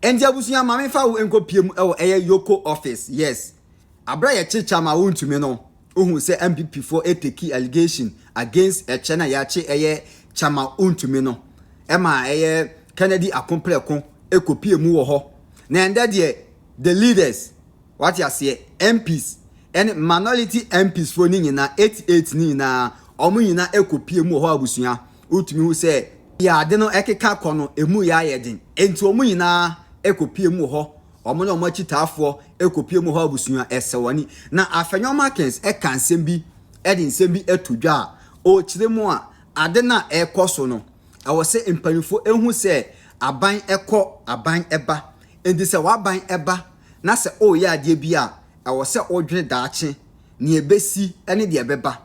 Endi abusua mame fa wo enkopiem ewo EOCO office. Yes. Abra ye chicha ma Wontumi no. Ohun say MPP for take allegation against a China yache chama Wontumi no. Ema Kennedy akompleko ekopie mu wo ho. Na enda de the leaders what you say MPs and minority MPs for ni na 88 ni na omo nyina ekopie mu ho abusua. Wontumi hu say ya de no ekeka kono emu ya yedin. Enti omo nyina ekopie mu ho omo na omo chitafo ekopie mu ho abusua esewani na Afenyo Markin ekansem bi edin nsem bi etudwa o kire mu a ade na ekoso no awose empanifo ehu se aban eko aban eba enti se waban eba na se o ya ade bi a awose odwene daache ne ebesi ene de ebeba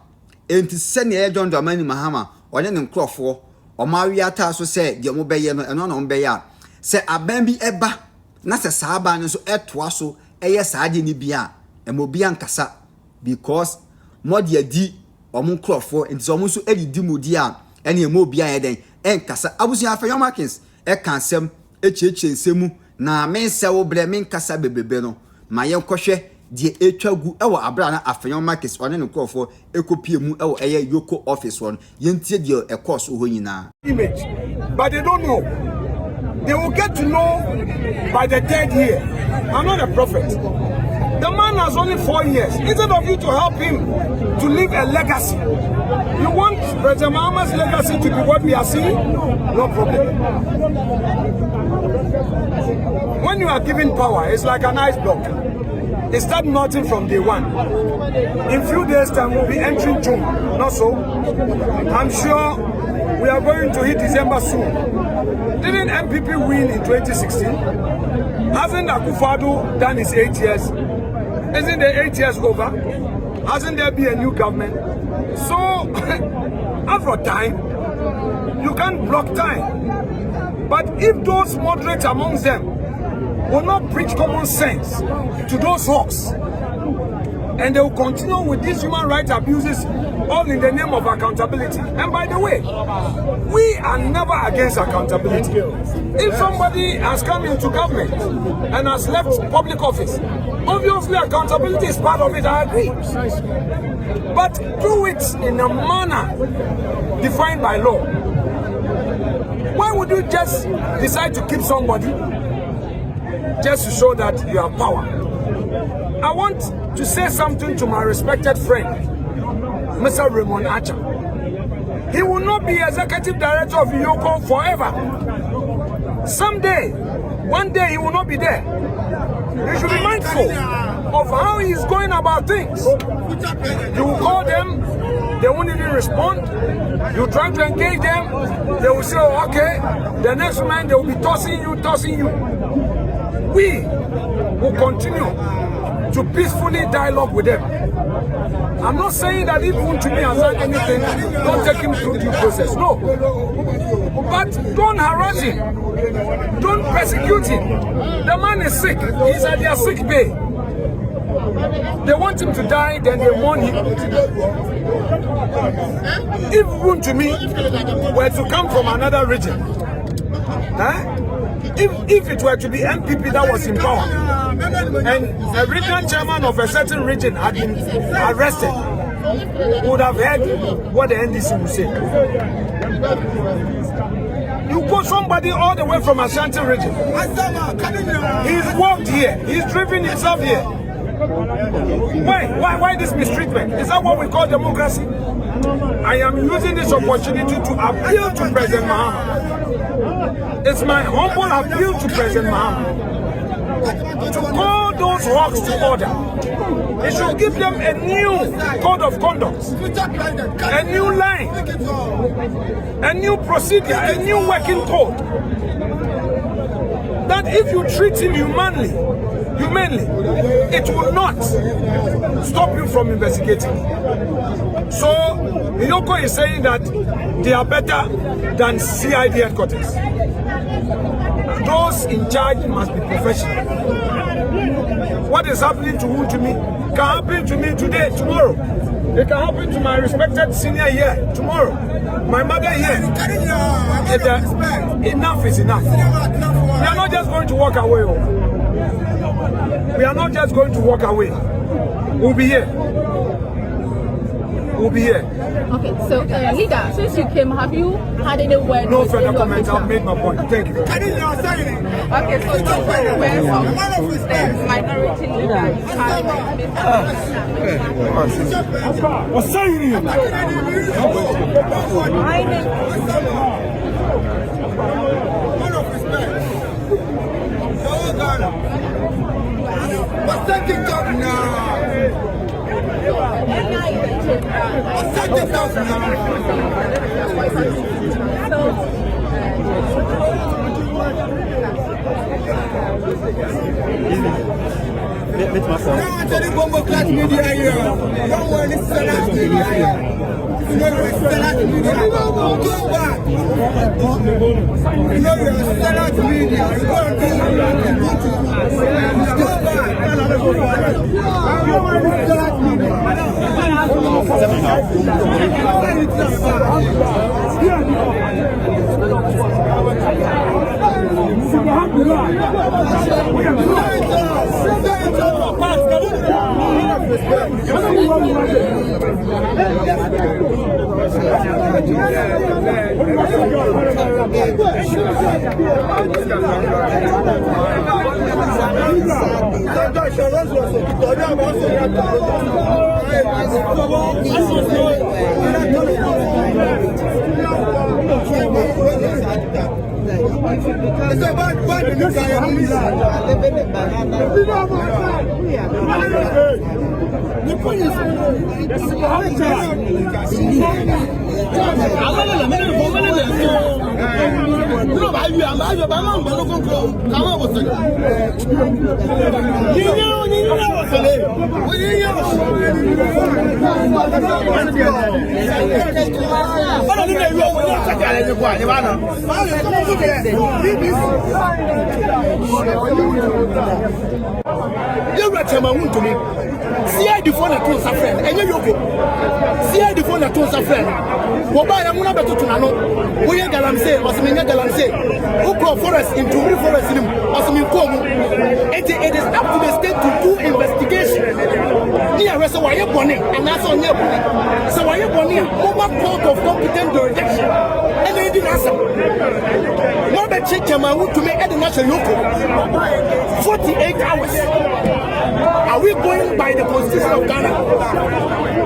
enti se ne H.EJohn Mahama one ne nkrofo omawi ata so se de mo beye no eno no beye a se aban bi eba na se saaba no so etoa so eye saade ni bia emobi ankasa because modi adi omo nkrofo enti omo so edidi modi a ene emobi ayeden enkasa abusia Afenyo Markin kansem H.EJohn nsemu na mense wo bre men kasa bebebe no ma yenkohwe die etwagu ewo abra na Afenyo Markin one ne nkrofo ekopie mu ewo EOCO office one yentie die ekos ho nyina image but they don't know. They will get to know by the third year. I'm not a prophet. The man has only 4 years. Instead of you to help him to leave a legacy, you want President Mahama's legacy to be what we are seeing? No problem. When you are given power, it's like an ice block. It starts melting from day one. In few days' time, we'll be entering June. Not so. I'm sure we are going to hit December soon. Didn't MPP win in 2016? Hasn't Akufo-Addo done his 8 years? Isn't the 8 years over? Hasn't there been a new government? So, after time, you can't block time. But if those moderates amongst them will not preach common sense to those hawks, and they will continue with these human rights abuses all in the name of accountability. And by the way, we are never against accountability. If somebody has come into government and has left public office, obviously accountability is part of it, I agree. But do it in a manner defined by law. Why would you just decide to keep somebody just to show that you have power? I want to say something to my respected friend, Mr. Raymond Acha. He will not be executive director of EOCO forever. Someday, one day he will not be there. You should be mindful of how he is going about things. You will call them, they won't even respond. You try to engage them, they will say, oh, okay. The next man, they will be tossing you. We will continue to peacefully dialogue with them. I'm not saying that if Wontumi has done anything, don't take him through due process. No. But don't harass him. Don't persecute him. The man is sick. He's at their sick bay. They want him to die, then they warn him. If Wontumi were to come from another region, if it were to be MPP that was in power, and a regional chairman of a certain region had been arrested, would have heard what the NDC would say. You put somebody all the way from Ashanti region. He's walked here. He's driven himself here. Why this mistreatment? Is that what we call democracy? I am using this opportunity to appeal to President Mahama. It's my humble appeal to President Mahama to call those hawks to order. It should give them a new code of conduct, a new line, a new procedure, a new working code. That if you treat him humanely, it will not stop you from investigating. So, EOCO is saying that they are better than CID headquarters. Those in charge must be professional. What is happening to Wontumi can happen to me today, tomorrow. It can happen to my respected senior here tomorrow. My mother here. Enough is enough. We are not just going to walk away. We are not just going to walk away. We'll be here. We'll be here. Okay, so leader, since you came, have you had any word? No further comment. I've made my point. Thank you. Okay, so no further words of the minority leader. What's saying? What's that TikTok now? What's that TikTok now? Met my phone. Now I tell you bombo class media here. Don't worry, it's Salas media here. You know you're Salas media. Go back. You know you're Salas media. You go and go back. Wontumi. H.EJohn Mahama, and EOCO. H.EJohn Mahama. Woba ya muna beto tunano. Woye galamse, osiminya galamse. Uko forest into forest nim, osimikomu. It is up to the state to do investigation. Ni arrest waye boni, and aso nye boni. So waye boni, over court of competent jurisdiction. And they didn't answer. No be H.EJohn Mahama to me at the national EOCO. 48 hours. Are we going by the constitution of Ghana?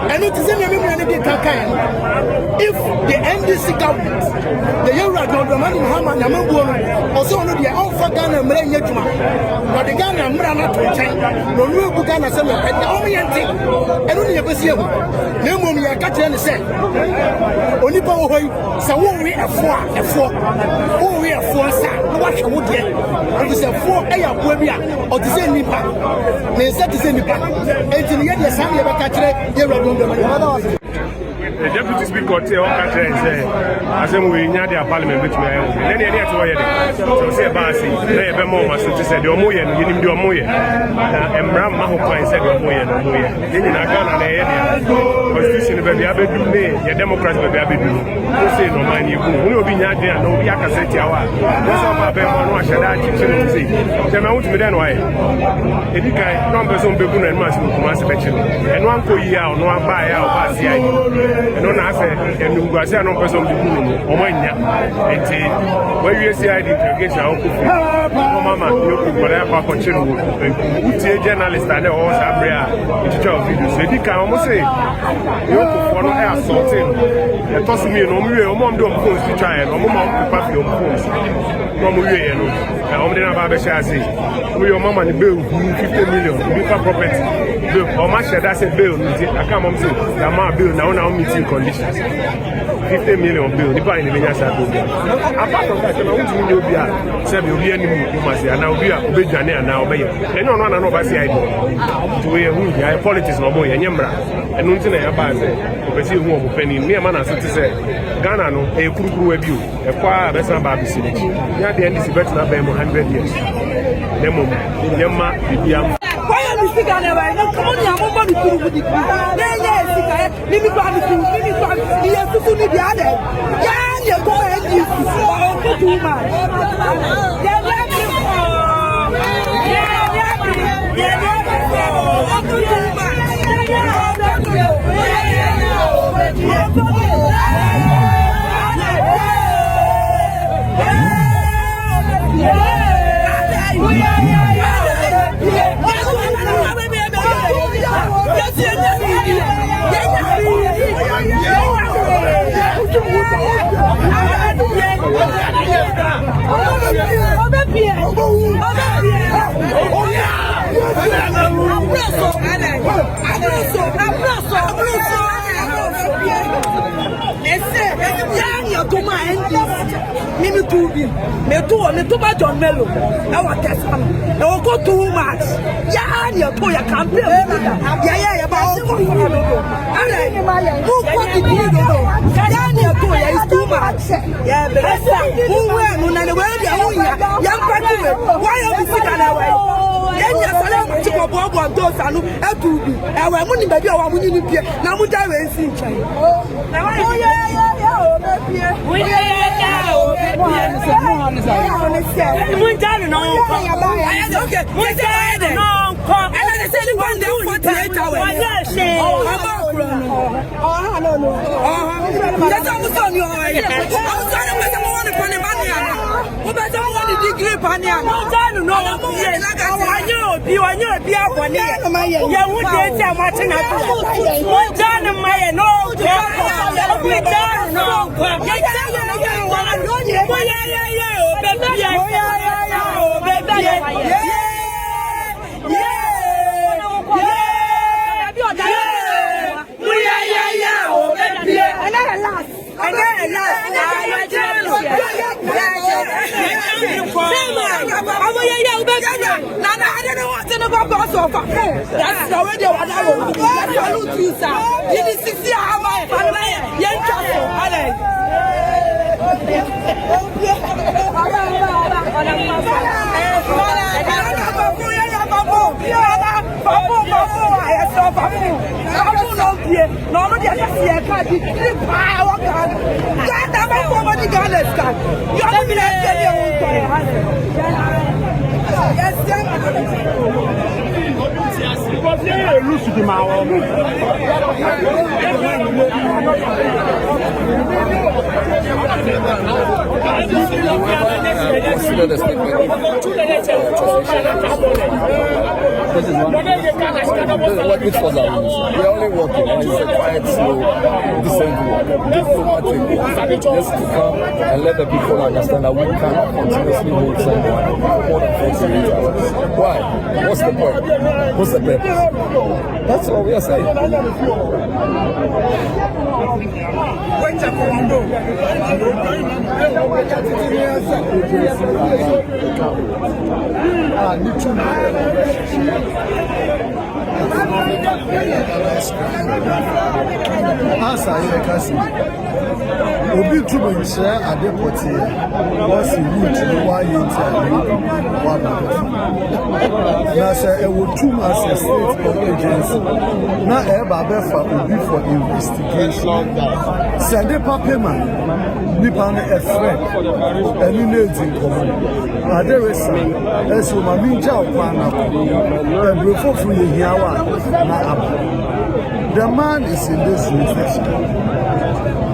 And it is in if the NDC government, the H.EJohn Mahama, also on the Alpha Ghana Mrejuma, but the Ghana Mrana to China, no new Ghana Summer, and the only thing, and only a person, no more me, I catch and say, only power, so we are four, we are four, sir, what you would get, and we say 4 air, or the same impact. The deputy speaker say all country say asem we nya dia parliament bit me then e dey to where dey so say ba say na e be mo ma so to say the omo ye no yinim the omo ye na emra ma ho kwan say the omo ye no omo ye ni na Ghana na ye dey constitution be bia be du ne ye democracy be bia be du so say no man ye ku ni obi nya dia na obi aka say tiawa so ba be mo no aheda chi chi no say say me want me den why e di kai no be so be ku na ma so kuma se be chi e no anko yi a no aba ya o ba si ai no na say and we go say no person be good o mo nya enti when you see ID interrogation o ku fi mama you ku go there pa ko chiru utie journalist and o sa bria teacher of video so di kan o mo say you ku for no air assaulting e to so me no mo we o mo do phone to try no mo ma ku pa fi o phone no mo we no o mo dey na ba be share say we your mama ni bill 50 million different property bill o ma share that say bill ni aka mom say that ma bill na una meeting conditions 50 million bill nipa ni benya sa bill apart from that na wutu ni obi a say be obi ani mu ma say na obi a obedwane ana obeye eno no na no ba say ID to we hu ya politics no mo ye nyemra eno nti na ya ba say obesi hu omo pani me ma na so ti say Ghana no e kurukuru abi o e kwa besa ba bi sinichi ya de NDC bet na ba mo 100 years nemo nyemma bibiam why am I speaking Ghana right now? Come on, I'm going to do it. Mimi kwa yes to the other. Yeah, you go and you too much. Mimi too big. Me too much on mellow. I want to test him. I will go too much. Yeah, you to your campaign. Yeah, about who got the deal? Yeah, you to is too much. Yeah, but who were no and where they are. Young people, why are we sitting away? Then you saw to go Bob and those and to be. I will money baby, I want you to be. Now, would I see? Oh, yeah. We are that's already what I want. Salute you, sir. You need to see how my family This is one. Which was our rules. We are only working, and it's a quiet, slow, decent work. Diplomatic work. Just to come and let the people understand that we cannot continuously hold someone for more than 48 hours. Why? What's the point? What's the purpose? That's all we are saying. Obi to be share at the party was a root to why you now say it would two months a state of agency. Now ever for for investigation. Send a payment. Nipan a friend and you need in common. There is as you mean job and before for you the man is in this situation.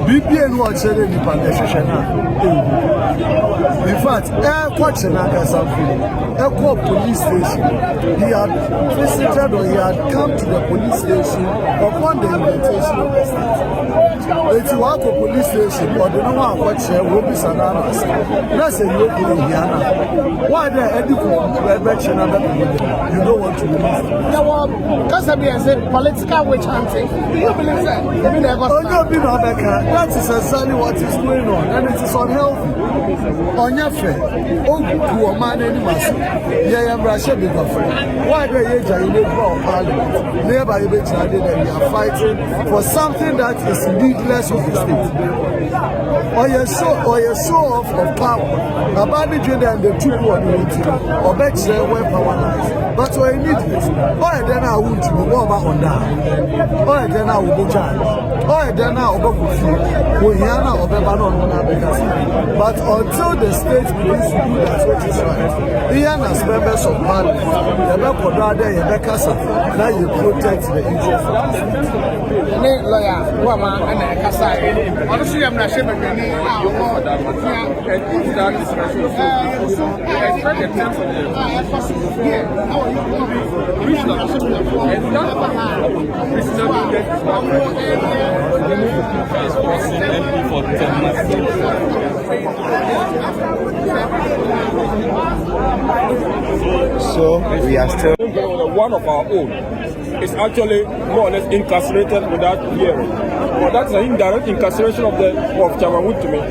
BPN was said in the pandemic. In fact, air question something. Air police station. He had visited or he had come to the police station upon the invitation of the state. It's walk to police station or the no one watch will be sananas. That's a local Indiana. Why the edible election and you don't want to release? Because I said political witch hunting. Do you believe that? That is exactly what is going on, and it is unhealthy. On your friend, oh, poor man, any master. Yeah, I'm Russia bigger friend. Why the age are in the parliament? Nearby, they are fighting for something that is needless of the state. Or your show of power. About the gender and the two one or bet their way power lies. But what I need is, or then I would be warmer on that. Or then I will be charged. Oh, then now we hear now but until the state begins to do that which is right, even as members of parliament, now you protect the interest of the state. Lawyer, Wama, and Kasai. Honestly, I'm not sure that any So we are still one of our own is actually more or less incarcerated without hearing. Well, that's an indirect incarceration of Chairman Wontumi.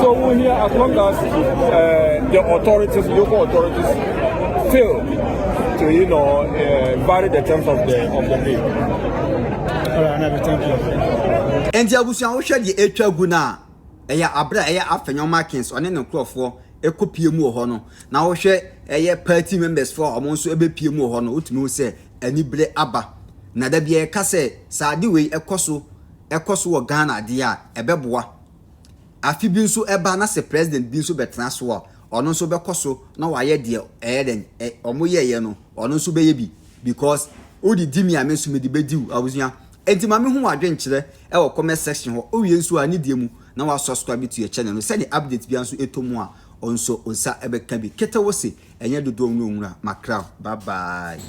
So we're here as long as the authorities, local authorities, fail to vary the terms of the bill. Thank you. And the Abusian Osha the H.EJohn Abra Afenyo Markin on an uncroft Eko PMO hono. Now share party members for amongst ebe PMO hono, utmu say any ble aba. Nada be a case, sadi way ekoso wa Ghana dia ebeboa. Afi binso eba na se president binso betranswa. Ono so bekoso na waye dia eden omoye ye no. Ono so beye bi because odi dimi amenso me di bediu abusuya. Enti mame hu adwenkyere e wo comment section ho o wie nso ani die mu na wa subscribe to your channel no send update bia nso etomu a onso onsa ebeka bi keta wo se enye dodo nwura makra bye bye.